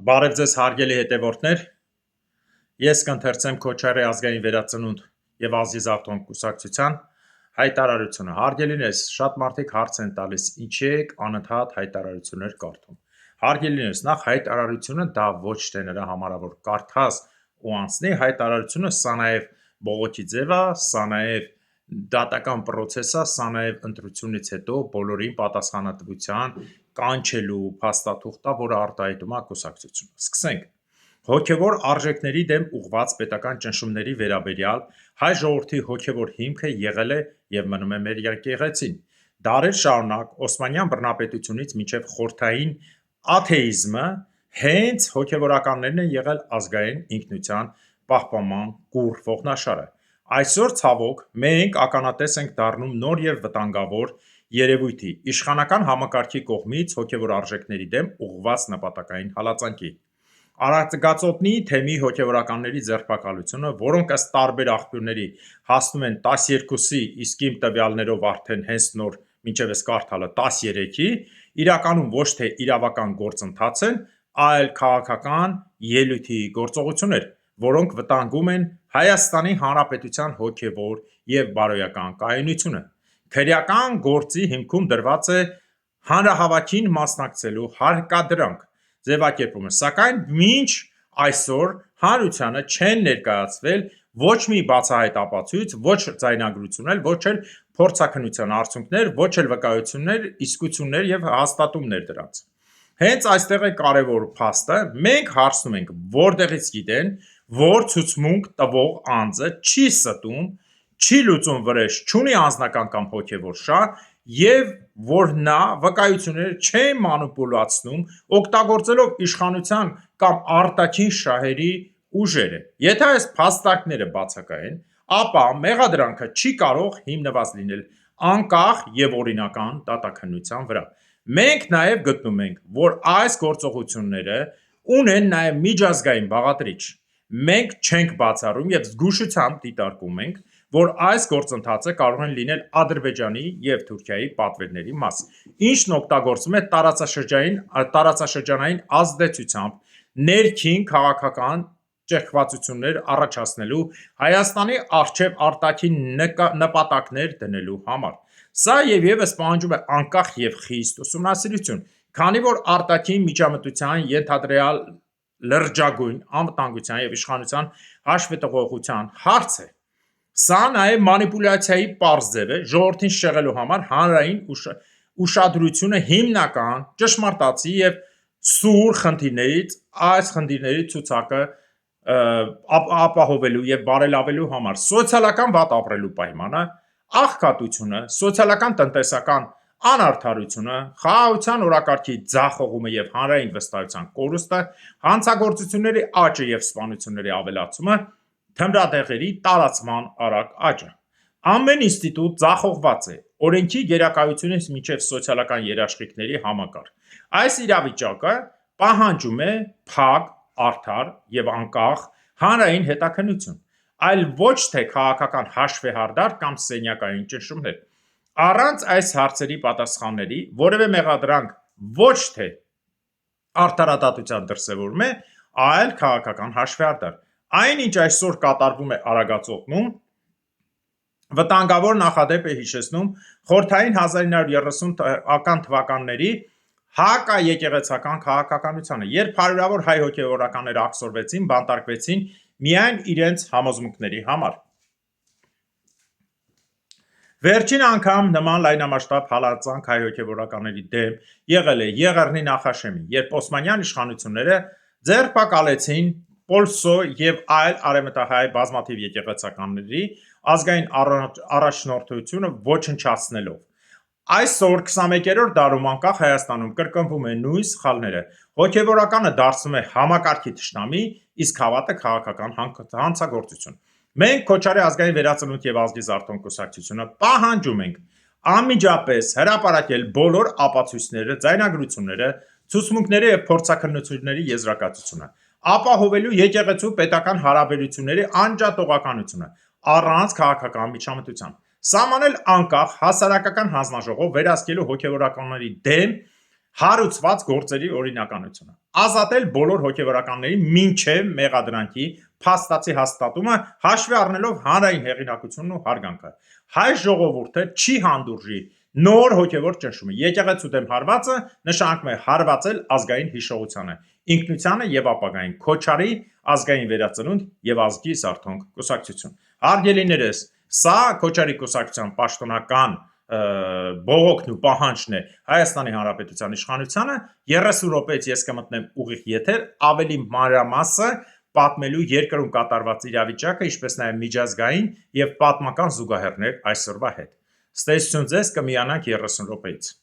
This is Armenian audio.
Բարև ձեզ հարգելի հետևորդներ, ես կընթերցեմ Քոչարի ազգային վերածնունդ և ազգիզավթոն կուսակցության հայտարարությունը։ Հարգելիներս, շատ մարդիկ հարց են տալիս, ինչի եք անընդհատ հայտարարություններ կարդում։ Հարգելիներս, նախ հայտարարությունը դա ոչ թե նրա համար որ կարդաս ու անցնի, հայտարարությունը սա նաև բողոքի ձև է, սա նաև դատական պրոցես է, սա նաև ընտրությունից հետո բոլորին պատասխանատվության կանչելու փաստաթուղթ է, որը արտահայտում է կուսակցությունը։ Սկսենք։ Հոգևոր արժեքների դեմ ուղղված պետական ճնշումների վերաբերյալ հայ ժողովրդի հոգևոր հիմքը եղել է և մնում է մեր եկեղեցին։ Դարեր շարունակ Օսմանյան բռնապետությունից մինչև խորհրդային աթեիզմը հենց հոգևորականներն են եղել ազգային ինքնության պահպանման կուռ ողնաշարը։ Այսօր ցավոք մենք ականատես ենք դառնում նոր և վտանգավոր երևույթի՝ իշխանական համակարգի կողմից հոգևոր արժեքների դեմ ուղղված նպատակային հալածանքի։ Արածգածոտնի թեմի հոգևորականների ձերբակալությունը, որոնք ըստ տարբեր աղբյուրների հասնում են 12-ի, իսկ իմ տվյալներով արդեն հենց նոր մինչև այս կարդալը 13-ի, իրականում ոչ թե իրավական գործընթաց են, այլ քաղաքական ելույթի գործողություններ, որոնք վտանգում են Հայաստանի Հանրապետության հոգևոր և բարոյական կայունությունը։ Քրեական գործի հիմքում դրված է հանրահավաքին մասնակցելու հարկադրանք ձևակերպումը, սակայն մինչ այսօր հանրությանը չեն ներկայացվել ոչ մի բացահայտ ապացույց, ոչ ձայնագրություններ, ոչ էլ փորձաքննության արդյունքներ, ոչ էլ վկայություններ, իսկություններ և հաստատումներ դրանց։ Հենց այստեղ է կարևոր փաստը, մենք հարցնում ենք, որտեղից գիտեն, որ ցուցմունք տվող անձը չի ստում, չի լուծում վրեժ, չունի անձնական կամ հոգևոր շահ, և որ նա վկայությունները չէ մանիպուլացնում, օգտագործելով իշխանության կամ արտաքին շահերի ուժերը։ Եթե այս փաստարկները բացակայեն, ապա մեղադրանքը չի կարող հիմնված լինել անկախ և օրինական դատաքննության վրա։ Մենք նաև գտնում ենք, որ այս գործողությունները ունեն նաև միջազգային բաղադրիչ։ Մենք չենք բացառում և զգուշությամբ դիտարկում ենք, որ այս գործընթացը կարող է լինել Ադրբեջանի և Թուրքիայի պատվերների մաս, ինչն օգտագործվում է տարածաշրջանային ազդեցությամբ ներքին քաղաքական ճեղքվածություններ առաջացնելու, Հայաստանի առջև արտաքին նպատակներ դնելու համար։ Սա և ևս պահանջում է անկախ և խիստ ուսումնասիրություն, քանի որ արտաքին միջամտության ենթադրյալ լրջագույն անվտանգության և իշխանության հաշվետվողության հարց է։ Սա նաև մանիպուլյացիայի պարզ ձև է՝ ժողովրդին շեղելու համար հանրային ուշադրությունը հիմնական, ճշմարտացի և սուր խնդիրներից, այս խնդիրների ցուցակը ապահովելու և բարելավելու համար։ Սոցիալական վատ ապրելու պայմանը, աղքատությունը, սոցիալական-տնտեսական անարդարությունը, խաղաղության օրակարգի ձախողումը և հանրային վստահության կորուստը, հանցագործությունների աճը և սպանությունների ավելացումը, թմրատեղերի տարածման արագ աճը։ Ամեն ինստիտուտ ձախողված է՝ օրենքի գերակայությունից մինչև սոցիալական երաշխիքների համակարգ։ Այս իրավիճակը պահանջում է փակ, արդար և անկախ հանրային հետաքննություն, այլ ոչ թե քաղաքական հաշվեհարդար կամ սենյակային ճնշումներ։ Առանց այս հարցերի պատասխանների որևէ մեղադրանք ոչ թե արդարադատության դրսևորում է, այլ քաղաքական հաշվեհարդար։ Այն, ինչ այսօր կատարվում է Արագածոտնում, վտանգավոր նախադեպ է հիշեցնում խորհրդային 1930 թվականների հակաեկեղեցական քաղաքականությանը, երբ հարյուրավոր հայ հոգևորականներ աքսորվեցին, բանտարկվեցին միայն իրենց համոզմունքների համար։ Վերջին անգամ նման լայնամասշտաբ հալածանք հայ հոգևորականների դեմ եղել է Եղեռնի նախաշեմին, երբ օսմանյան իշխանությունները ձերբակալեցին պոլսո և այլ արևմտահայ բազմաթիվ եկեղեցիների ազգային առաջնորդությունը ոչնչացնելով։ Այսօր 21-րդ դարում անկախ Հայաստանում կրկնվում են նույն սխալները։ Հոգևորականը դարձնում է համակարգի թշնամի, իսկ հավատը քաղաքական հանցագործություն։ Մենք Քոչարի ազգային վերածնունդ և ազգիզավթոն կուսակցությունը պահանջում ենք անմիջապես հրապարակել բոլոր ապացույցները, ձայնագրությունները, ցուցմունքները և փորձաքննությունների եզրակացությունը, ապահովելու եկեղեցու պետական հարաբերությունների անջատողականությունը առանց քաղաքական միջամտության, սահմանել անկախ հասարակական հանձնաժողով վերահսկելու հոգևորականների դեմ հարուցված գործերի օրինականությունը, ազատել բոլոր հոգևորականներին մինչև մեղադրանքի փաստացի հաստատումը, հաշվի առնելով հանրային հեղինակությունն ու հարգանքը։ Հայ ժողովուրդը չի հանդուրժի նոր հոգևոր ճնշումը։ Եկեղեցու դեմ հարվածը նշանակում է հարվածել ազգային հիշողությանը, ինքնությանը եւ ապագային, Քոչարի ազգային վերածնունդ եւ ազգի զարթոնք կուսակցություն։ Արգելիներս, սա Քոչարի կուսակցության պաշտոնական բողոքն ու պահանջն է Հայաստանի Հանրապետության իշխանությանը։ 30 րոպեից ես կմտնեմ ուղիղ եթեր ավելի մանրամասը պատմելու երկրում կատարված իրավիճակը, ինչպես նաև միջազգային եւ պատմական զուգահեռներ այսօրվա հետ։ Ստեսություն ձեզ, կմիանանք 30 րոպեից։